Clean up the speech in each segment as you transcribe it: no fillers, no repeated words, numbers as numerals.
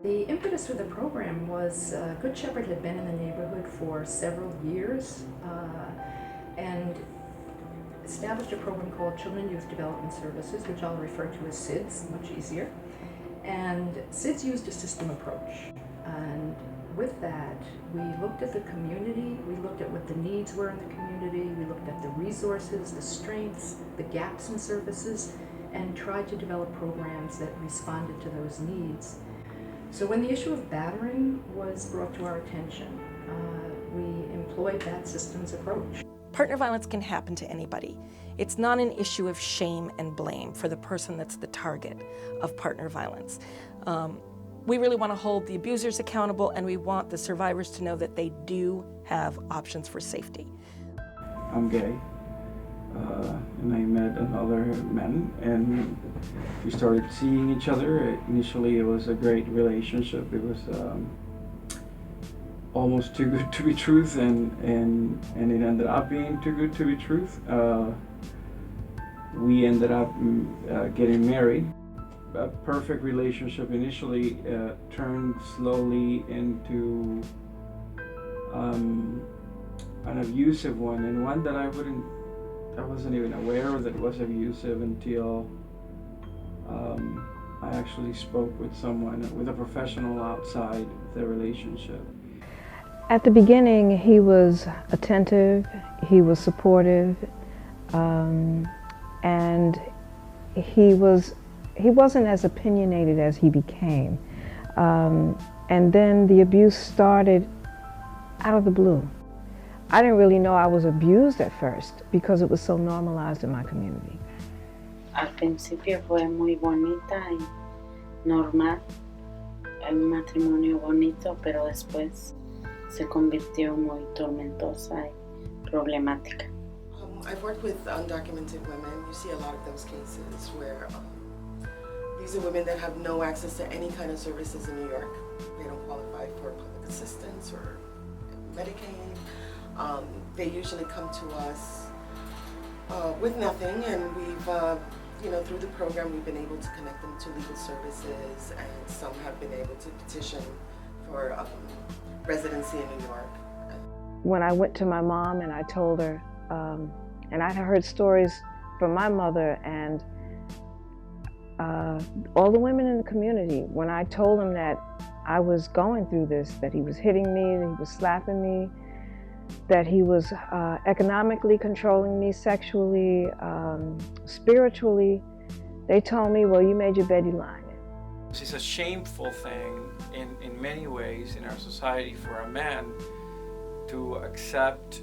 The impetus for the program was Good Shepherd had been in the neighborhood for several years and established a program called Children and Youth Development Services, which I'll refer to as SIDS, much easier. And SIDS used a system approach. And with that, we looked at the community, we looked at what the needs were in the community, we looked at the resources, the strengths, the gaps in services, and tried to develop programs that responded to those needs. So when the issue of battering was brought to our attention, we employed that systems approach. Partner violence can happen to anybody. It's not an issue of shame and blame for the person that's the target of partner violence. We really want to hold the abusers accountable, and we want the survivors to know that they do have options for safety. I'm gay, and I met another man, and we started seeing each other. Initially, it was a great relationship. It was almost too good to be truth, and it ended up being too good to be truth. We ended up getting married. A perfect relationship initially turned slowly into an abusive one, and one that I wasn't even aware that it was abusive until I actually spoke with someone, with a professional outside the relationship. At the beginning, he was attentive, he was supportive, and he wasn't as opinionated as he became. And then the abuse started out of the blue. I didn't really know I was abused at first because it was so normalized in my community. Al principio fue muy bonita y normal, un matrimonio bonito, pero después se convirtió muy tormentosa y problemática. I've worked with undocumented women. You see a lot of those cases where these are women that have no access to any kind of services in New York. They don't qualify for public assistance or Medicaid. They usually come to us with nothing, and we've, through the program, we've been able to connect them to legal services, and some have been able to petition for residency in New York. When I went to my mom and I told her, and I had heard stories from my mother and all the women in the community, when I told them that I was going through this, that he was hitting me, that he was slapping me, that he was economically controlling me, sexually, spiritually, they told me, well, you made your bed, you lying. It's a shameful thing in many ways in our society for a man to accept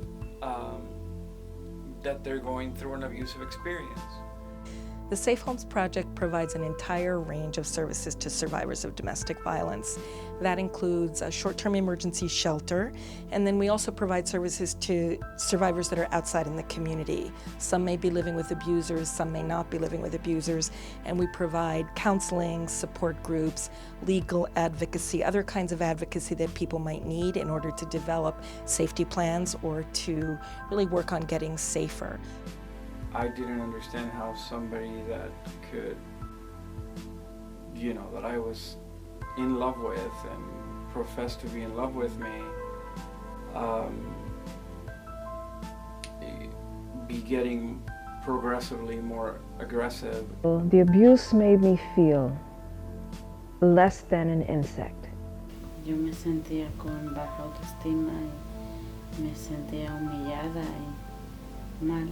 that they're going through an abusive experience. The Safe Homes Project provides an entire range of services to survivors of domestic violence. That includes a short-term emergency shelter, and then we also provide services to survivors that are outside in the community. Some may be living with abusers, some may not be living with abusers, and we provide counseling, support groups, legal advocacy, other kinds of advocacy that people might need in order to develop safety plans or to really work on getting safer. I didn't understand how somebody that could, that I was in love with and professed to be in love with me, be getting progressively more aggressive. The abuse made me feel less than an insect. Yo me sentía con baja autoestima y me sentía humillada y mal.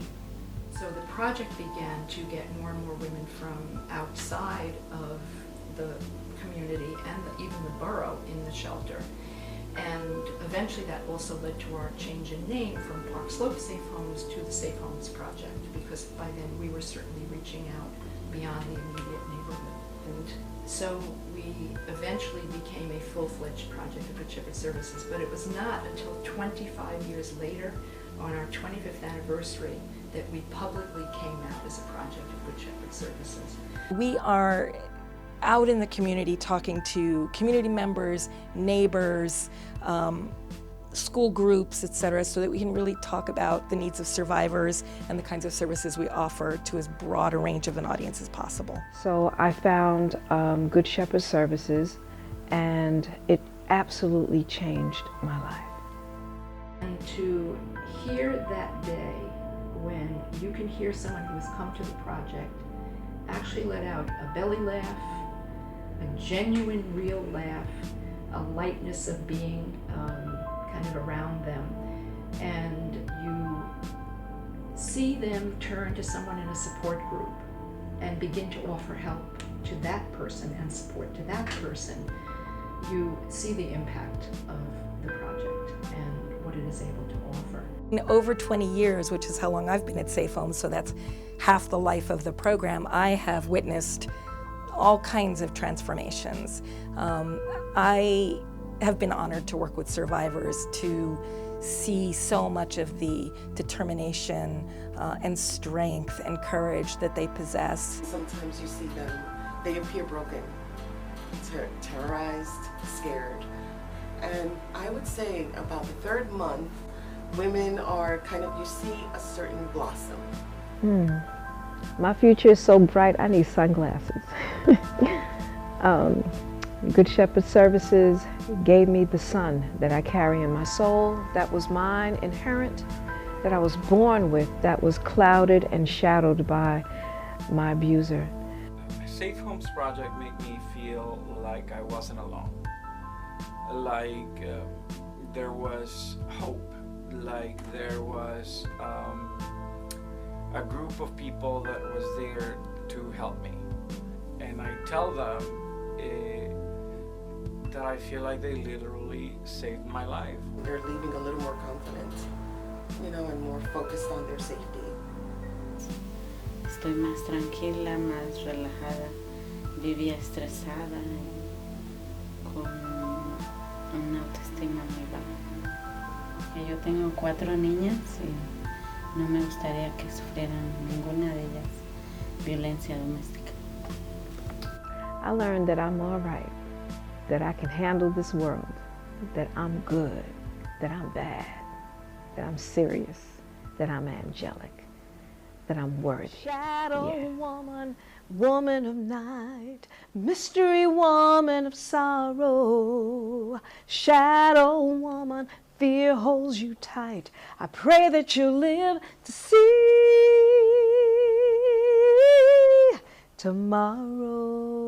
So the project began to get more and more women from outside of the community and even the borough in the shelter. And eventually that also led to our change in name from Park Slope Safe Homes to the Safe Homes Project, because by then we were certainly reaching out beyond the immediate neighborhood. And so we eventually became a full-fledged project of Good Shepherd Services, but it was not until 25 years later, on our 25th anniversary, that we publicly came out as a project of Good Shepherd Services. We are out in the community talking to community members, neighbors, school groups, etc., so that we can really talk about the needs of survivors and the kinds of services we offer to as broad a range of an audience as possible. So I found Good Shepherd Services, and it absolutely changed my life. And to hear that day when you can hear someone who has come to the project actually let out a belly laugh, a genuine, real laugh, a lightness of being kind of around them, and you see them turn to someone in a support group and begin to offer help to that person and support to that person, you see the impact of the project and what it is able to offer. In over 20 years, which is how long I've been at Safe Homes, so that's half the life of the program, I have witnessed all kinds of transformations. I have been honored to work with survivors, to see so much of the determination and strength and courage that they possess. Sometimes you see them, they appear broken, terrorized, scared. And I would say about the third month, women are kind of, you see a certain blossom. My future is so bright, I need sunglasses. Good Shepherd Services gave me the sun that I carry in my soul, that was mine, inherent, that I was born with, that was clouded and shadowed by my abuser. Safe Homes Project made me feel like I wasn't alone, like there was hope, like there was a group of people that was there to help me. And I tell them that I feel like they literally saved my life. They're leaving a little more confident, you know, and more focused on their safety. Estoy más tranquila, más relajada. Vivía estresada y con una autoestima muy baja. Yo tengo 4 niñas y no me gustaría que sufrieran ninguna de ellas violencia doméstica. I learned that I'm all right, that I can handle this world, that I'm good, that I'm bad, that I'm serious, that I'm angelic, that I'm worthy. Shadow woman, woman of night, mystery woman of sorrow. Shadow woman, fear holds you tight. I pray that you live to see tomorrow.